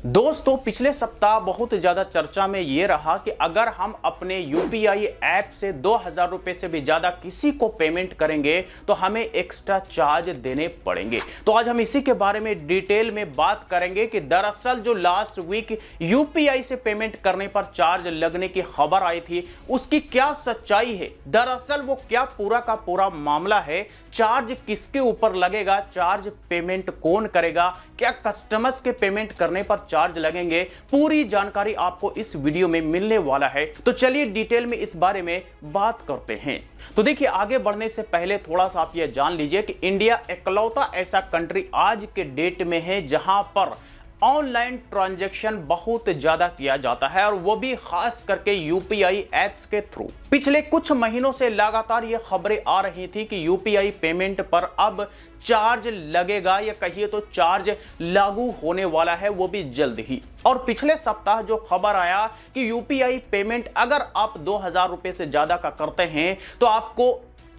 दोस्तों पिछले सप्ताह बहुत ज्यादा चर्चा में यह रहा कि अगर हम अपने यूपीआई ऐप से 2000 रुपए से भी ज्यादा किसी को पेमेंट करेंगे तो हमें एक्स्ट्रा चार्ज देने पड़ेंगे। तो आज हम इसी के बारे में डिटेल में बात करेंगे कि दरअसल जो लास्ट वीक यूपीआई से पेमेंट करने पर चार्ज लगने की खबर आई थी उसकी क्या सच्चाई है, दरअसल वो क्या पूरा का पूरा मामला है, चार्ज किसके ऊपर लगेगा, चार्ज पेमेंट कौन करेगा, क्या कस्टमर्स के पेमेंट करने पर चार्ज लगेंगे, पूरी जानकारी आपको इस वीडियो में मिलने वाला है। तो चलिए डिटेल में इस बारे में बात करते हैं। तो देखिए आगे बढ़ने से पहले थोड़ा सा आप यह जान लीजिए कि इंडिया इकलौता ऐसा कंट्री आज के डेट में है जहां पर ऑनलाइन ट्रांजैक्शन बहुत ज्यादा किया जाता है और वो भी खास करके यूपीआई एप्स के थ्रू। पिछले कुछ महीनों से लगातार ये खबरें आ रही थी कि यूपीआई पेमेंट पर अब चार्ज लगेगा या कहिए तो चार्ज लागू होने वाला है, वो भी जल्द ही। और पिछले सप्ताह जो खबर आया कि यूपीआई पेमेंट अगर आप 2000 रुपए से ज्यादा का करते हैं तो आपको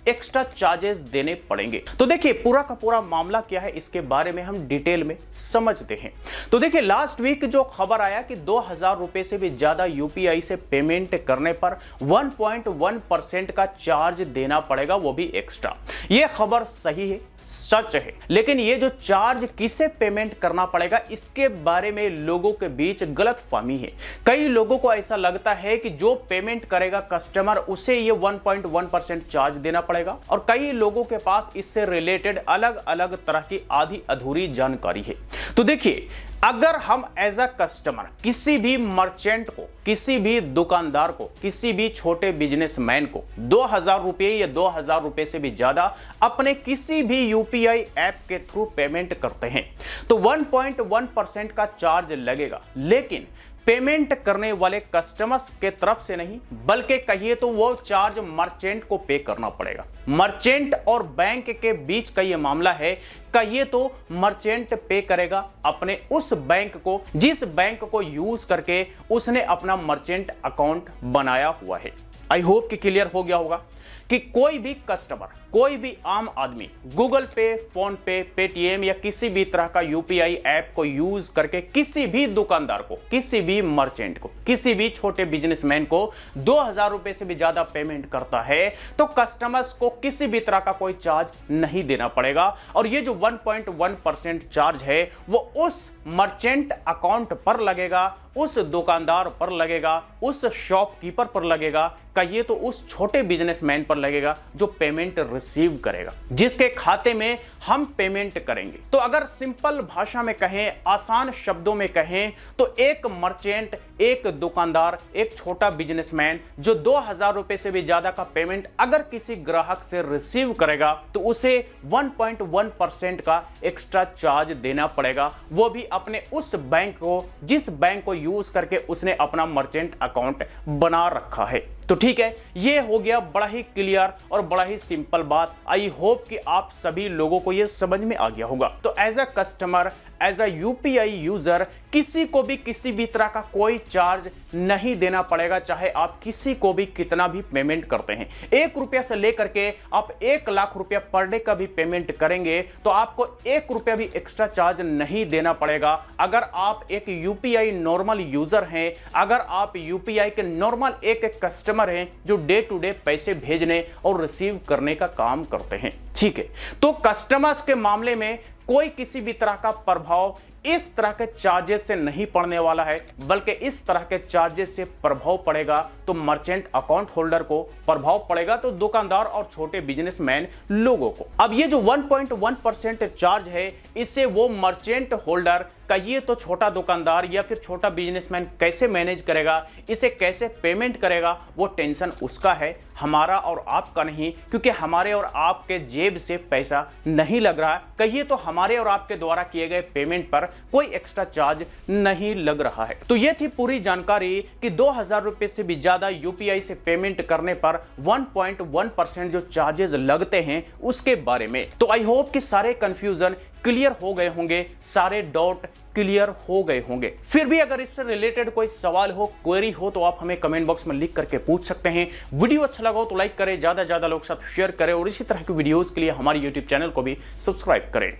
एक्स्ट्रा चार्जेस देने पड़ेंगे। तो देखिए पूरा का पूरा मामला क्या है इसके बारे में हम डिटेल में समझते हैं। तो देखिए लास्ट वीक जो खबर आया कि 2000 रुपए से भी ज्यादा यूपीआई से पेमेंट करने पर 1.1% का चार्ज देना पड़ेगा, वो भी एक्स्ट्रा। यह खबर सही है, सच है, लेकिन ये जो चार्ज किसे पेमेंट करना पड़ेगा इसके बारे में लोगों के बीच गलतफहमी है। कई लोगों को ऐसा लगता है कि जो पेमेंट करेगा कस्टमर उसे ये 1.1% चार्ज देना पड़ेगा और कई लोगों के पास इससे रिलेटेड अलग अलग तरह की आधी अधूरी जानकारी है। तो देखिए अगर हम एज अ कस्टमर किसी भी मर्चेंट को, किसी भी दुकानदार को, किसी भी छोटे बिजनेसमैन को 2000 रुपए या 2000 रुपए से भी ज्यादा अपने किसी भी यूपीआई ऐप के थ्रू पेमेंट करते हैं तो 1.1% का चार्ज लगेगा, लेकिन पेमेंट करने वाले कस्टमर्स के तरफ से नहीं बल्कि कहिए तो वो चार्ज मर्चेंट को पे करना पड़ेगा। मर्चेंट और बैंक के बीच का ये मामला है, कहिए तो मर्चेंट पे करेगा अपने उस बैंक को जिस बैंक को यूज करके उसने अपना मर्चेंट अकाउंट बनाया हुआ है। आई होप कि क्लियर हो गया होगा कि कोई भी कस्टमर, कोई भी आम आदमी गूगल पे, फोन पे, पेटीएम या किसी भी तरह का यूपीआई ऐप को यूज करके किसी भी दुकानदार को, किसी भी मर्चेंट को, किसी भी छोटे बिजनेसमैन को 2000 रुपए से भी ज्यादा पेमेंट करता है तो कस्टमर्स को किसी भी तरह का कोई चार्ज नहीं देना पड़ेगा। और ये जो 1.1% चार्ज है वो उस मर्चेंट अकाउंट पर लगेगा, उस दुकानदार पर लगेगा, उस शॉपकीपर पर लगेगा, कहिए तो उस छोटे बिजनेसमैन पर लगेगा जो पेमेंट रिसीव करेगा, जिसके खाते में हम पेमेंट करेंगे। तो अगर सिंपल भाषा में कहें, आसान शब्दों में कहें तो एक मर्चेंट, एक दुकानदार, एक छोटा बिजनेसमैन जो 2000 रुपए से भी ज्यादा का पेमेंट अगर किसी ग्राहक से रिसीव करेगा तो उसे 1.1% का एक्स्ट्रा चार्ज देना पड़ेगा, वो भी अपने उस बैंक को जिस बैंक को यूज करके उसने अपना मर्चेंट अकाउंट बना रखा है। तो ठीक है, ये हो गया बड़ा ही क्लियर और बड़ा ही सिंपल बात। आई होप कि आप सभी लोगों को ये समझ में आ गया होगा। तो as a customer, as a UPI user किसी को भी किसी भी तरह का कोई चार्ज नहीं देना पड़ेगा, चाहे आप किसी को भी कितना भी पेमेंट करते हैं। 1 रुपया से लेकर के आप 1 लाख रुपया पर डे का भी पेमेंट करेंगे तो आपको 1 रुपया भी एक्स्ट्रा चार्ज नहीं देना पड़ेगा। अगर आप एक यूपीआई नॉर्मल यूजर हैं, अगर आप यूपीआई के नॉर्मल एक कस्टमर हैं जो डे टू डे पैसे भेजने और रिसीव करने का काम करते हैं, ठीक है। तो कस्टमर्स के मामले में कोई किसी भी तरह का प्रभाव इस तरह के चार्जेस से नहीं पड़ने वाला है, बल्कि इस तरह के चार्जेस से प्रभाव पड़ेगा तो मर्चेंट अकाउंट होल्डर को, प्रभाव पड़ेगा तो दुकानदार और छोटे बिजनेसमैन लोगों को। अब ये जो 1.1% चार्ज है इससे वो मर्चेंट होल्डर, कहिए तो छोटा दुकानदार या फिर छोटा बिजनेसमैन कैसे मैनेज करेगा, इसे कैसे पेमेंट करेगा, वो टेंशन उसका है, हमारा और आपका नहीं, क्योंकि हमारे और आपके जेब से पैसा नहीं लग रहा है। कहिए तो हमारे और आपके द्वारा किए गए पेमेंट पर कोई एक्स्ट्रा चार्ज नहीं लग रहा है। तो ये थी पूरी जानकारी कि 2000 रुपए से भी ज्यादा यूपीआई से पेमेंट करने पर 1.1% जो चार्जेस लगते हैं उसके बारे में। तो आई होप कि सारे कंफ्यूजन क्लियर हो गए होंगे, सारे डाउट क्लियर हो गए होंगे। फिर भी अगर इससे रिलेटेड कोई सवाल हो, क्वेरी हो तो आप हमें कमेंट बॉक्स में लिख करके पूछ सकते हैं। वीडियो अच्छा लगा हो तो लाइक करें, ज्यादा लोग साथ शेयर करें और इसी तरह की वीडियोस के लिए हमारे यूट्यूब चैनल को भी सब्सक्राइब करें।